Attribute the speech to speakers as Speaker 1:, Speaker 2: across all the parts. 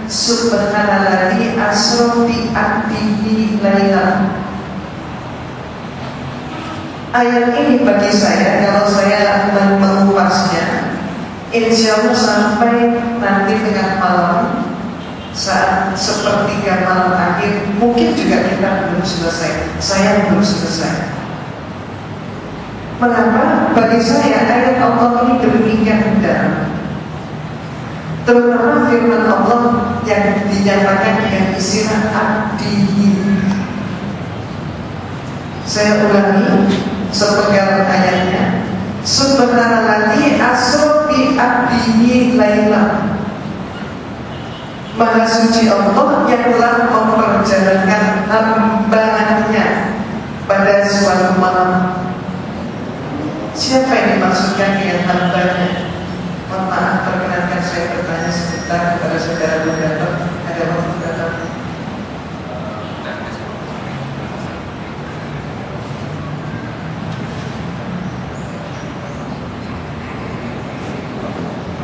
Speaker 1: Subhanalladzi asra bi 'abdihi lailan. Ayat ini bagi saya, kalau saya mengupasnya, insya Allah sampai nanti tengah malam, saat sepertiga malam akhir, mungkin juga kita belum selesai. Saya belum selesai. Mengapa? Bagi saya ayat Allah ini demikian indah, terutama firman Allah yang dinyatakan dengan istilah abdihi. Saya ulangi sepenggal ayatnya. Subhanalladzi asra bi 'abdihi lailan. Maha suci Allah yang telah memperjalankan hamba-Nya pada suatu malam. Siapa yang dimaksudkan dengan hamba-Nya? Mohon maaf, perkenankan saya bertanya sebentar kepada saudara moderator. Ada waktu berapa?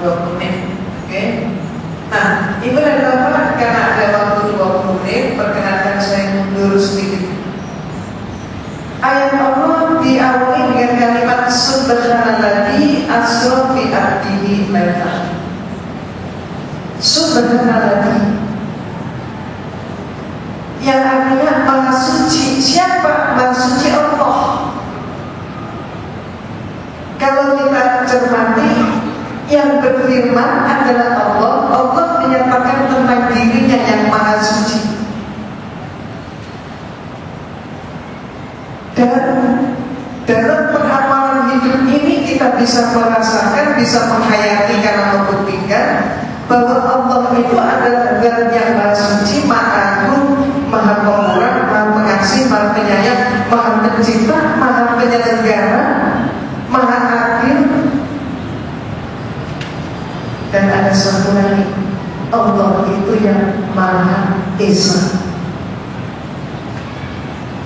Speaker 1: Oke. Nah, Ibu dan Bapak, karena ada waktu 20 menit, perkenankan saya mundur sedikit. Ayat Allah diawali dengan kalimat Subhanalladzi asra bi 'abdihi lailan. Subhanalladzi, yang artinya Maha Suci. Siapa Maha Suci? Allah. Kalau kita cermati, yang berfirman adalah Allah. Allah menyatakan tentang dirinya yang Maha Suci. Dan dalam penghamalan hidup ini kita bisa merasakan, bisa menghayati karena membuktikan bahwa Allah itu adalah zat yang Maha Suci, Maha Agung, Maha Pemurah, Maha Pengasih, Maha Penyayang, Maha Pencipta, Maha Penyelenggara, Maha Adil. Dan ada satu lagi, Allah itu yang Maha Esa.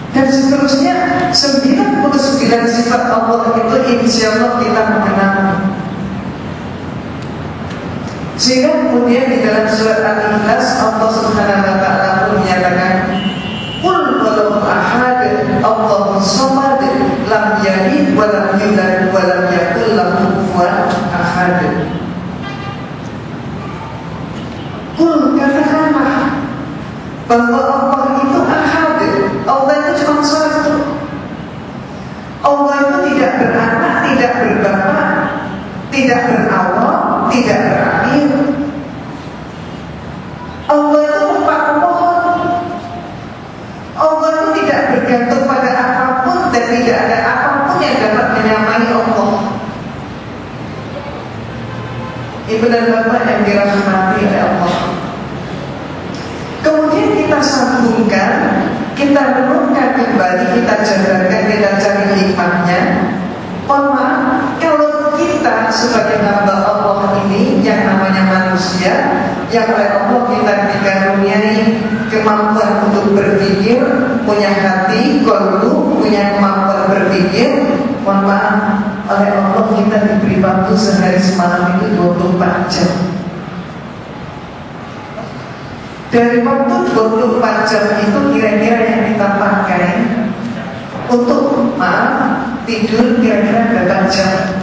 Speaker 1: Dan seterusnya 99 sifat Allah itu insya Allah kita mengenal. Sehingga kemudian di dalam surat Al-Ikhlas Allah Subhanahu wa ta'ala pun menyatakan Qul walau ahad Allahu samad lam yalid wa lam yulad wa lam yakul lahu kufuwan ahad. Qul, katakanlah bahwa Allah itu ahad. Allah itu cuma satu. Allah itu tidak beranak, tidak berbapak, tidak berawal, tidak berakhir. Allah itu tempat pemohon. Allah itu tidak bergantung pada apapun dan tidak ada apapun yang dapat menyamai Allah. Ibu dan Bapak yang dirahmati oleh Allah. Kemudian kita sambungkan, kita renungkan kembali, kita jabarkan, kita cari hikmahnya. Mohon maaf, kalau kita sebagai hamba Allah ini yang namanya manusia, yang oleh Allah kita dikaruniai kemampuan untuk berpikir, punya hati, qalbu, punya kemampuan berpikir. Mohon maaf, oleh Allah kita diberi waktu sehari semalam itu 24 jam. Dari waktu 24 jam itu kira-kira yang kita pakai untuk tidur kira-kira berapa jam?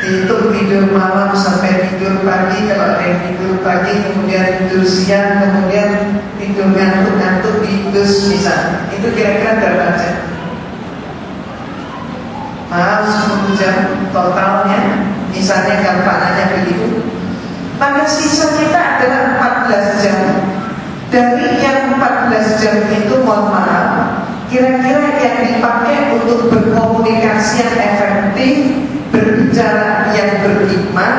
Speaker 1: Dihitung tidur malam sampai tidur pagi. Kalau ada yang tidur pagi, kemudian tidur siang, kemudian tidur ngantuk-ngantuk di bus misalnya, itu kira-kira berapa jam? 10 jam totalnya, misalnya gampangannya begitu. Maka sisa kita adalah 14 jam. Dari yang 14 jam itu, mohon maaf, kira-kira yang dipakai untuk berkomunikasi yang efektif, berbicara yang berhikmah,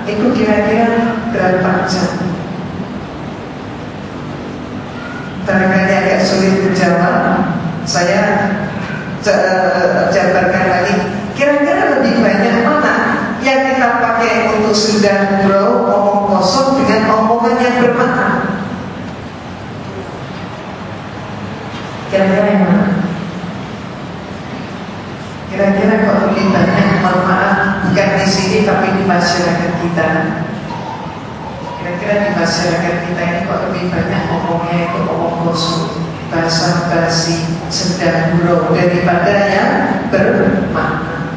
Speaker 1: itu kira-kira berapa jam? Barangkali agak sulit menjawab. Saya jabarkan lagi. Kira-kira lebih banyak mana yang kita pakai untuk sudah bro, omong kosong dengan omongan yang bermakna? Kira-kira yang mana? Kira-kira kok lebih banyak, mohon maaf, bukan di sini tapi di masyarakat kita. Kira-kira di masyarakat kita ini kok lebih banyak ngomongnya itu omong kosong, basa-basi, sedang gurau daripada yang bermakna.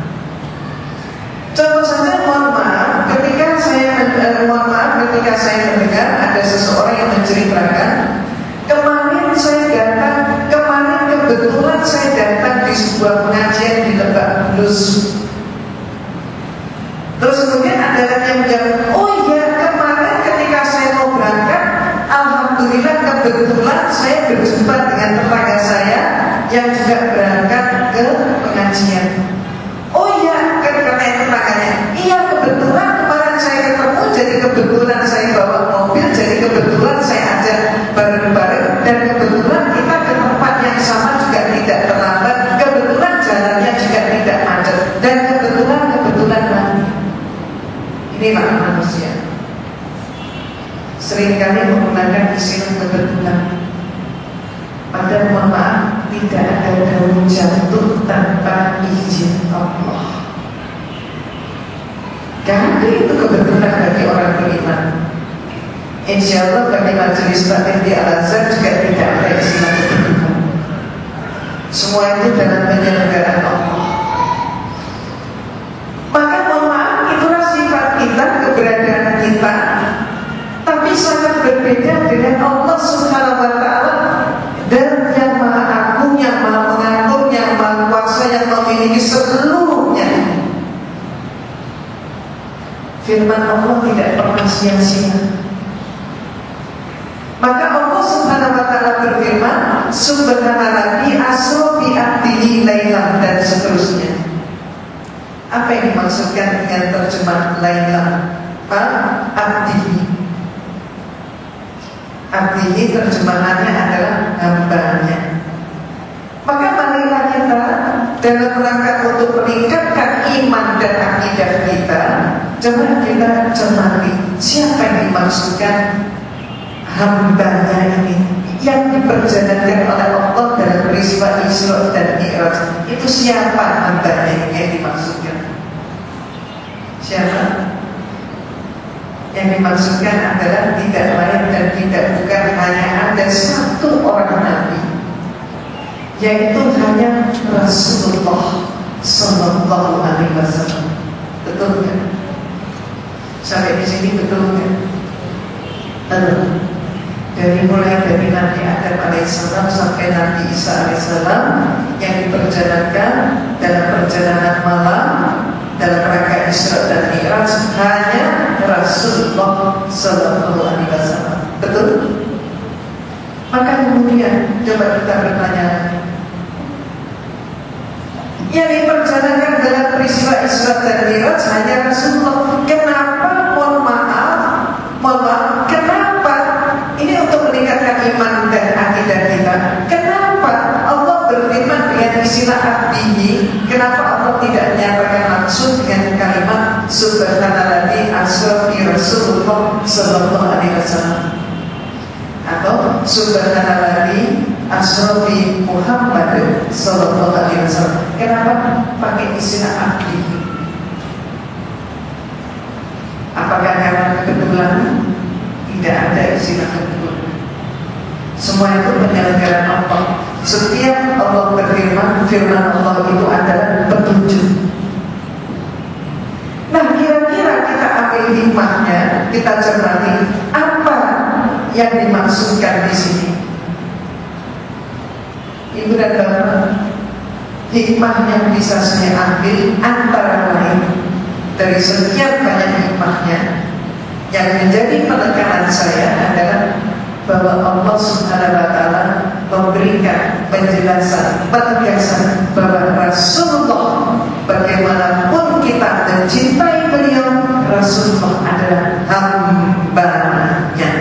Speaker 1: Contoh saja, mohon maaf ketika saya mendengar ada seseorang yang menceritakan, kemarin kebetulan saya datang di sebuah pengajian di Lebak Bulus. Terus kemudian ada lagi yang menjawab, oh iya, kemarin ketika saya mau berangkat, alhamdulillah kebetulan saya berjumpa dengan tetangga saya yang juga berangkat ke pengajian. Oh iya, katanya tetangganya, iya kebetulan kemarin saya ketemu, jadi kebetulan saya bawa mobil, jadi kebetulan saya ajak bareng-bareng, dan kebetulan kita ke tempat yang sama juga tidak terlambat, kebetulan jalannya juga tidak macet, dan kebetulan lagi. Inilah manusia. Seringkali menggunakan istilah kebetulan. Padahal mohon maaf, tidak ada daun jatuh tanpa izin Allah. Karena itu kebetulan bagi orang beriman. Insya Allah bagi majelis taklim di Al-Azhar juga tidak ada istilah kebetulan. Semua itu dalam penyelenggaraan Allah. Maka mohon maaf, itulah sifat kita, keberadaan kita. Tapi sangat berbeda dengan Allah Subhanahu wa Ta'ala, dan yang Maha Agung, yang Maha Mengatur, yang Maha Kuasa, yang memiliki seluruhnya. Firman Allah tidak pernah sia-sia. Maka Allah Subhanahu wa Ta'ala berfirman, Subhanalladzi asra bi 'abdihi lailan, dan seterusnya. Apa yang dimaksudkan dengan terjemah lailan? Abdihi. Abdihi terjemahannya adalah hambanya. Maka marilah kita dalam rangka untuk meningkatkan iman dan akidah kita, coba kita cermati siapa yang dimaksudkan hambanya ini, yang diperjalankan oleh Allah dalam peristiwa Isra dan Mi'raj. Itu siapa hambanya yang dimaksudkan? Siapa? Yang dimaksudkan adalah tidak lain dan tidak bukan hanya ada satu orang Nabi, yaitu hanya Rasulullah Sallallahu Alaihi Wasallam. Betul kan? Sampai di sini betul kan? Betul. Dari Nabi Adam alaihissalam sampai Nabi Isa alaihissalam yang diperjalankan dalam perjalanan malam dalam rangka Isra dan Mi'raj hanya Rasulullah Sallallahu Alaihi Wasallam. Betul? Maka kemudian coba kita bertanya, yang diperjalankan dalam peristiwa Isra dan Mi'raj hanya Rasulullah. Kenapa? Mohon maaf, kenapa? Ini untuk meningkatkan iman dan akidah kita. Kenapa Allah berfirman dengan istilah abdihi? Kenapa Allah tidak menyatakan langsung dengan kalimat Subhanalladzi asra bi Rasulullah Sallallahu Alaihi Wasallam, atau Subhanalladzi asra bi Muhammad Sallallahu Alaihi Wasallam? Kenapa pakai istilah abdihi? Apakah karena kebetulan? Tidak ada istilah kebetulan. Semua itu penyelenggaraan Allah. Setiap Allah berfirman, firman Allah itu adalah petunjuk. Nah, kira-kira kita ambil hikmahnya, kita cermati apa yang dimaksudkan di sini. Ibu dan bapak, hikmah yang bisa saya ambil antara lain dari sekian banyak hikmahnya, yang menjadi penekanan saya adalah bahwa Allah Subhanahu wa Ta'ala memberikan penjelasan, penegasan bahwa Rasulullah, bagaimanapun kita mencintai beliau, Rasulullah adalah hambanya.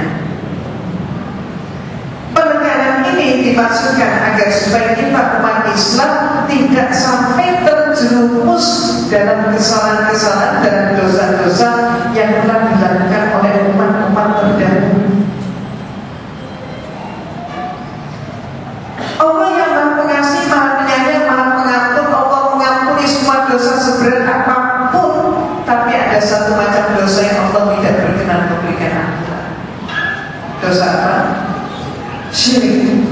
Speaker 1: Penekanan ini dimaksudkan agar supaya kita umat Islam tidak sampai terjerumus dalam kesalahan-kesalahan dan dosa-dosa yang telah dilakukan oleh umat-umat terdahulu. Allah yang Maha Pengasih, Maha Penyayang, Maha Pengampun. Allah mengampuni semua dosa seberat apapun, tapi ada satu macam dosa yang Allah tidak berkenan memberikan ampunan. Dosa apa? Syirik.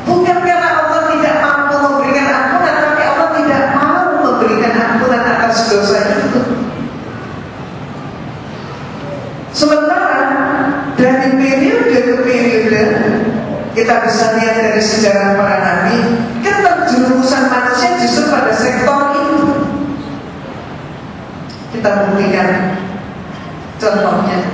Speaker 1: Bukan karena Allah tidak mampu memberikan ampunan, tapi Allah tidak mau memberikan ampunan atas dosa itu. Sementara dari periode ke periode kita bisa lihat dari sejarah para nabi, keterjerumusan manusia justru pada sektor itu. Kita buktikan contohnya